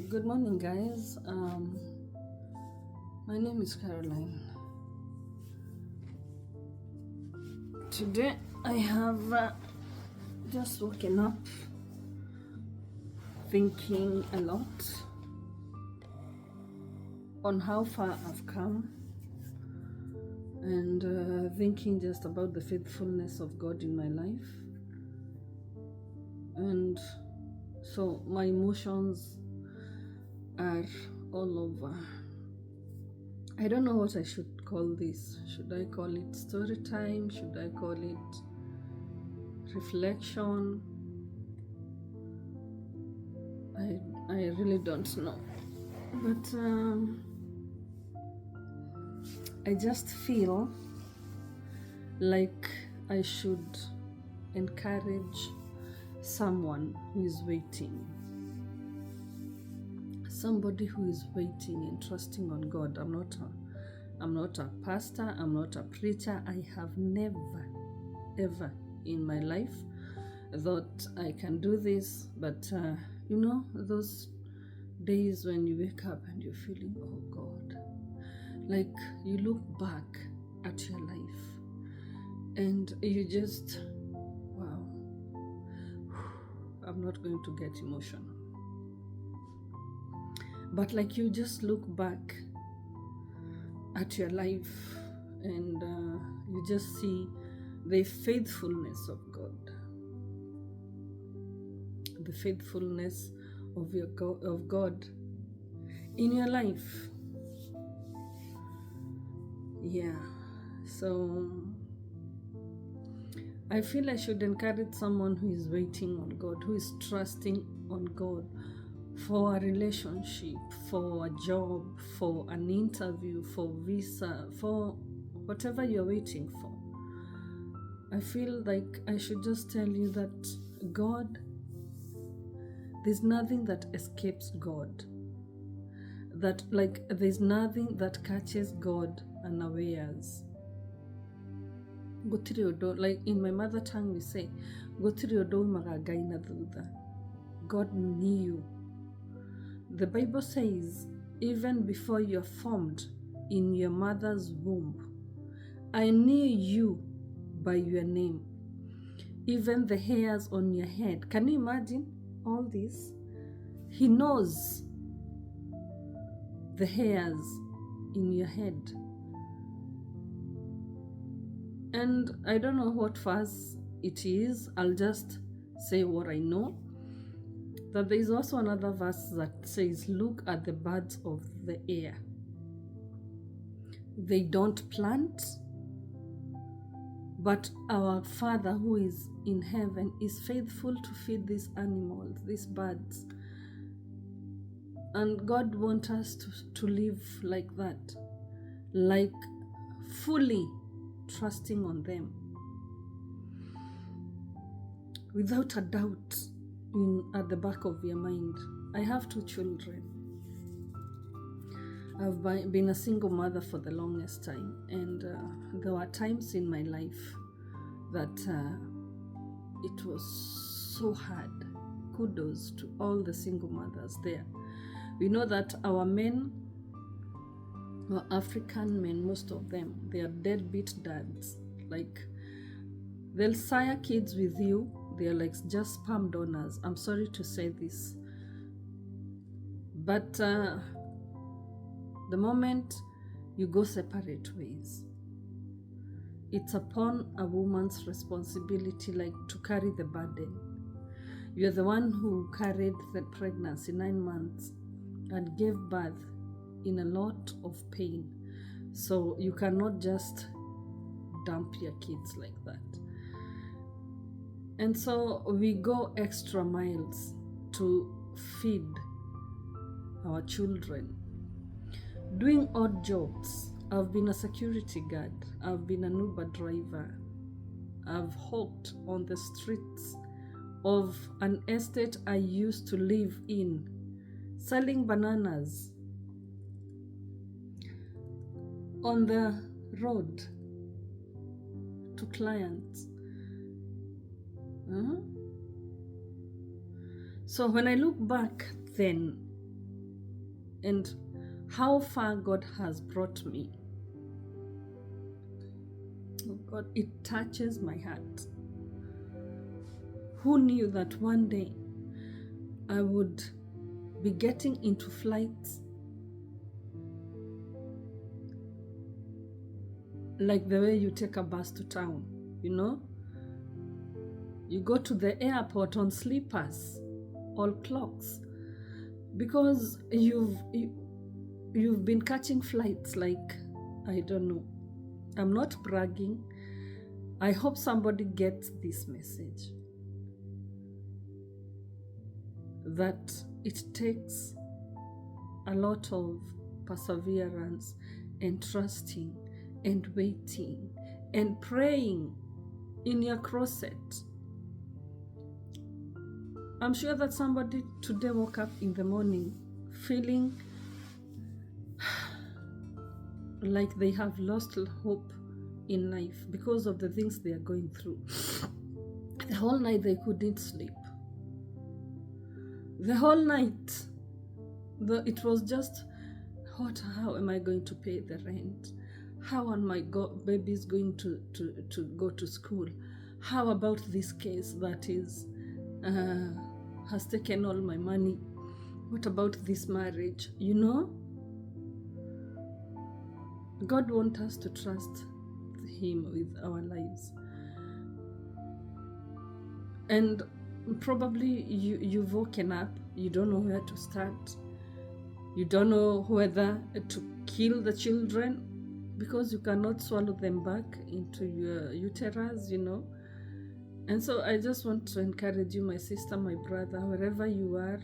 Good morning, guys. My name is Caroline. Today I have just woken up thinking a lot on how far I've come and thinking just about the faithfulness of God in my life. And so my emotions are all over. I don't know what I should call this. Should I call it story time? Should I call it reflection? I really don't know. But I just feel like I should encourage someone who is waiting. Somebody who is waiting and trusting on God. I'm not a pastor, I'm not a preacher. I have never, ever in my life thought I can do this, but those days when you wake up and you're feeling, oh God, like you look back at your life and you just, wow, I'm not going to get emotional. But like you just look back at your life and you just see the faithfulness of God, the faithfulness of God in your life. Yeah, so I feel I should encourage someone who is waiting on God, who is trusting on God for a relationship, for a job, for an interview, for visa, for whatever you're waiting for. I feel like I should just tell you that God, there's nothing that escapes God. That like there's nothing that catches God unawares. Like in my mother tongue we say, God knew. The Bible says, even before you're formed in your mother's womb, I knew you by your name, even the hairs on your head. Can you imagine all this? He knows the hairs in your head. And I don't know what verse it is. I'll just say what I know. That there is also another verse that says, look at the birds of the air. They don't plant, but our Father who is in heaven is faithful to feed these animals, these birds. And God wants us to live like that, like fully trusting on them, without a doubt at the back of your mind. I have 2 children. I've been a single mother for the longest time, and there were times in my life that it was so hard. Kudos to all the single mothers there. We know that our men, our African men, most of them, they are deadbeat dads. Like, they'll sire kids with you. They're like just sperm donors. I'm sorry to say this. But the moment you go separate ways, it's upon a woman's responsibility, like to carry the burden. You're the one who carried the pregnancy 9 months and gave birth in a lot of pain. So you cannot just dump your kids like that. And so we go extra miles to feed our children, doing odd jobs. I've been a security guard, I've been an Uber driver, I've hawked on the streets of an estate I used to live in, selling bananas on the road to clients. So when I look back then, and how far God has brought me. Oh God, it touches my heart. Who knew that one day I would be getting into flights like the way you take a bus to town, you know? You go to the airport on sleepers, all clocks, because you've been catching flights like, I don't know. I'm not bragging. I hope somebody gets this message, that it takes a lot of perseverance and trusting and waiting and praying in your closet. I'm sure that somebody today woke up in the morning feeling like they have lost hope in life because of the things they are going through. The whole night they couldn't sleep. The whole night, it was just, how am I going to pay the rent? How are my babies going to go to school? How about this case that is has taken all my money? What about this marriage? You know, God wants us to trust Him with our lives. And probably you've woken up, you don't know where to start. You don't know whether to kill the children because you cannot swallow them back into your uterus, you know. And so I just want to encourage you, my sister, my brother, wherever you are,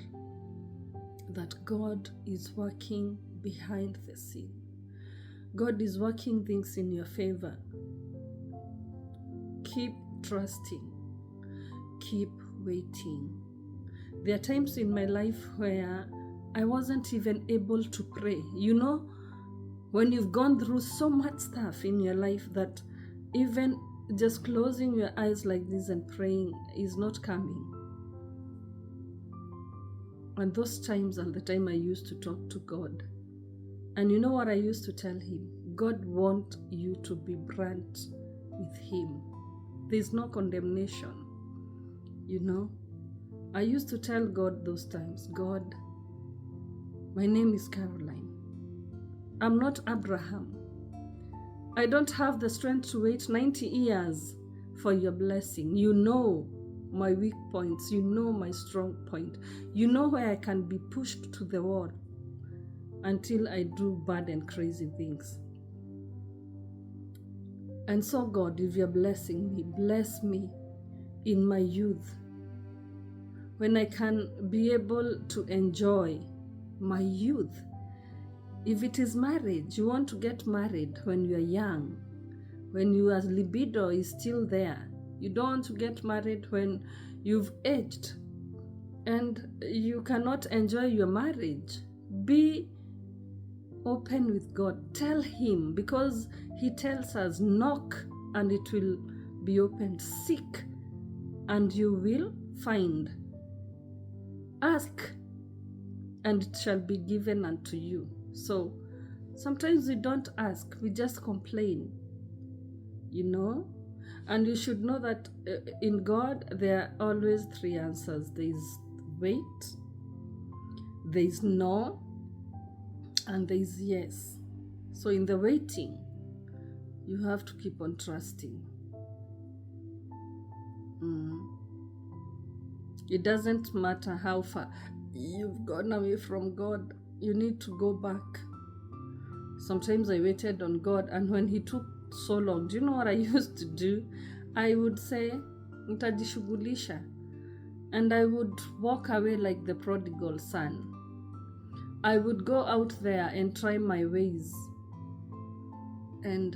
that God is working behind the scene. God is working things in your favor. Keep trusting. Keep waiting. There are times in my life where I wasn't even able to pray. You know, when you've gone through so much stuff in your life that even just closing your eyes like this and praying is not coming. And those times are the time I used to talk to God. And you know what I used to tell Him? God wants you to be brand with Him. There's no condemnation. You know, I used to tell God those times, God, my name is Caroline. I'm not Abraham. I don't have the strength to wait 90 years for your blessing. You know my weak points. You know my strong point. You know where I can be pushed to the wall until I do bad and crazy things. And so God, if you're blessing me, bless me in my youth, when I can be able to enjoy my youth. If it is marriage, you want to get married when you are young, when your libido is still there. You don't want to get married when you've aged and you cannot enjoy your marriage. Be open with God. Tell Him, because He tells us, knock and it will be opened. Seek and you will find. Ask and it shall be given unto you. So sometimes we don't ask, we just complain, you know. And you should know that in God there are always three answers. There is wait, there is no, and there is yes. So in the waiting, you have to keep on trusting. It doesn't matter how far you've gone away from God, you need to go back. Sometimes I waited on God, and when He took so long, do you know what I used to do? I would say, nitajishughulisha, and I would walk away like the prodigal son. I would go out there and try my ways. And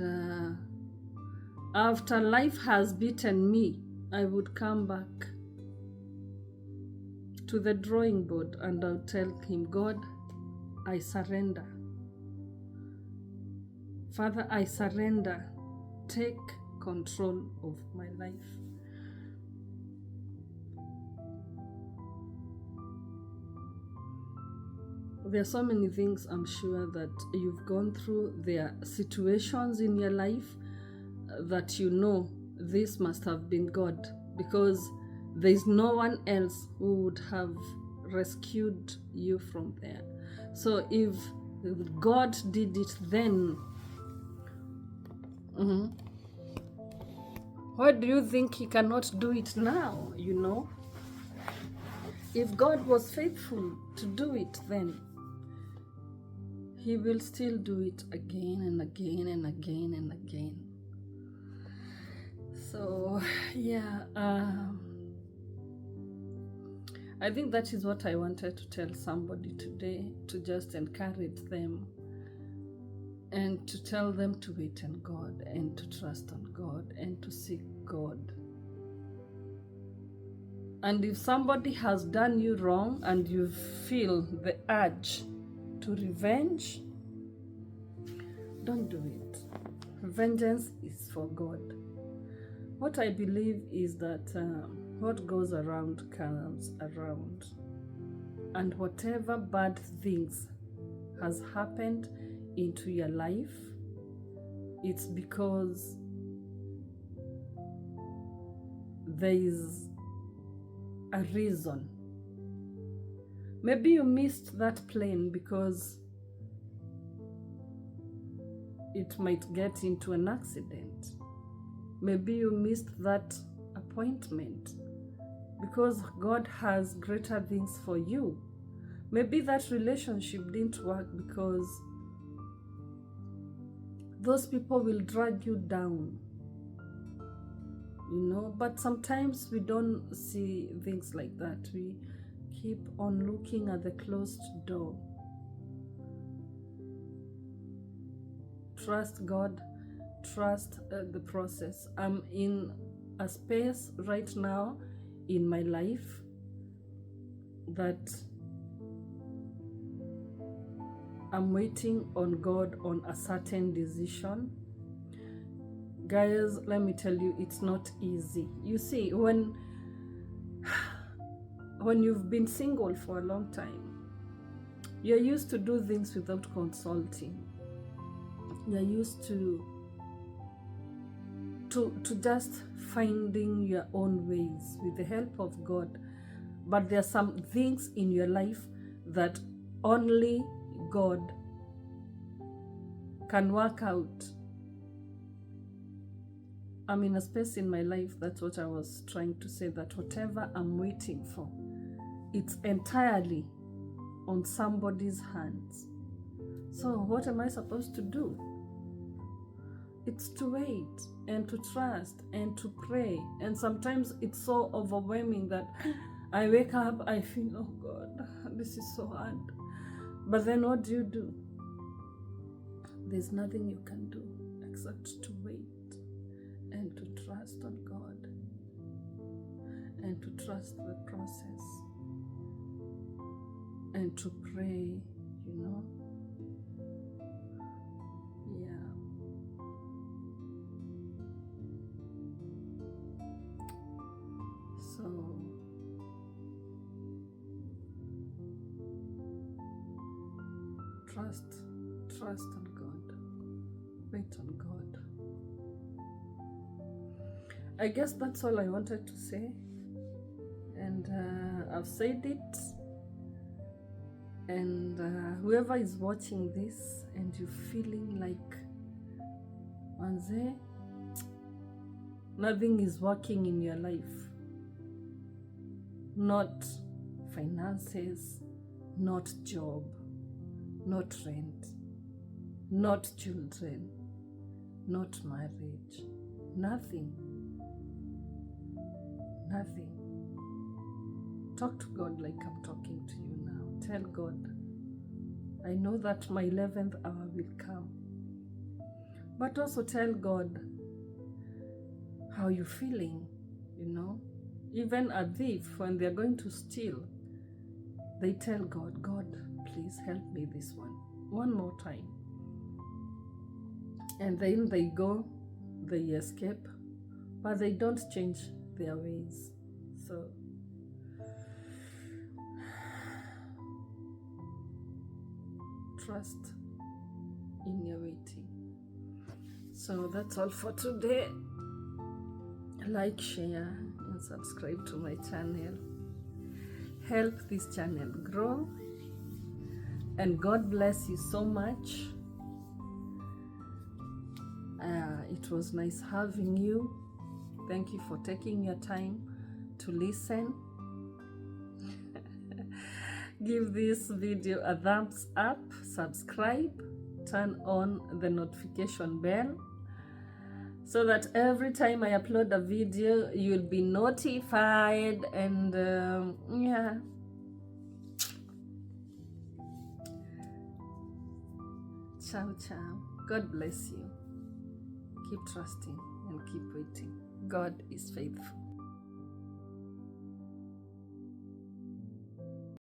after life has beaten me, I would come back to the drawing board and I'll tell Him, God, I surrender. Father, I surrender. Take control of my life. There are so many things I'm sure that you've gone through. There are situations in your life that you know this must have been God, because there's no one else who would have rescued you from there. So if God did it then, what do you think he cannot do it now? If God was faithful to do it then, he will still do it again and again and again and again. So yeah, I think that is what I wanted to tell somebody today, to just encourage them and to tell them to wait on God and to trust on God and to seek God. And if somebody has done you wrong and you feel the urge to revenge, don't do it. Vengeance is for God. What I believe is that what goes around comes around, and whatever bad things has happened into your life, it's because there is a reason. Maybe you missed that plane because it might get into an accident. Maybe you missed that appointment because God has greater things for you. Maybe that relationship didn't work because those people will drag you down. But sometimes we don't see things like that. We keep on looking at the closed door. Trust God, trust the process. I'm in a space right now in my life that I'm waiting on God on a certain decision. Guys, let me tell you, it's not easy. You see, when you've been single for a long time, you're used to do things without consulting. You're used to just finding your own ways with the help of God. But there are some things in your life that only God can work out. I'm in a space in my life, that's what I was trying to say, that whatever I'm waiting for, it's entirely on somebody's hands. So what am I supposed to do? It's to wait and to trust and to pray. And sometimes it's so overwhelming that I wake up, I feel, oh God, this is so hard. But then what do? There's nothing you can do except to wait and to trust on God and to trust the process and to pray, Yeah. So trust on God, wait on God. I guess that's all I wanted to say, and I've said it. And whoever is watching this and you're feeling like, Manze, nothing is working in your life, not finances, not job, not rent, not children, not marriage, nothing. Talk to God like I'm talking to you now. Tell God, I know that my 11th hour will come. But also tell God how you're feeling, Even a thief, when they're going to steal, they tell God, God, please help me this one more time. And then they go, they escape, but they don't change their ways. So trust in your waiting. So that's all for today. Like, share, and subscribe to my channel. Help this channel grow. And God bless you so much. It was nice having you. Thank you for taking your time to listen. Give this video a thumbs up, subscribe, turn on the notification bell so that every time I upload a video, you'll be notified. And yeah. Ciao, ciao. God bless you. Keep trusting and keep waiting. God is faithful.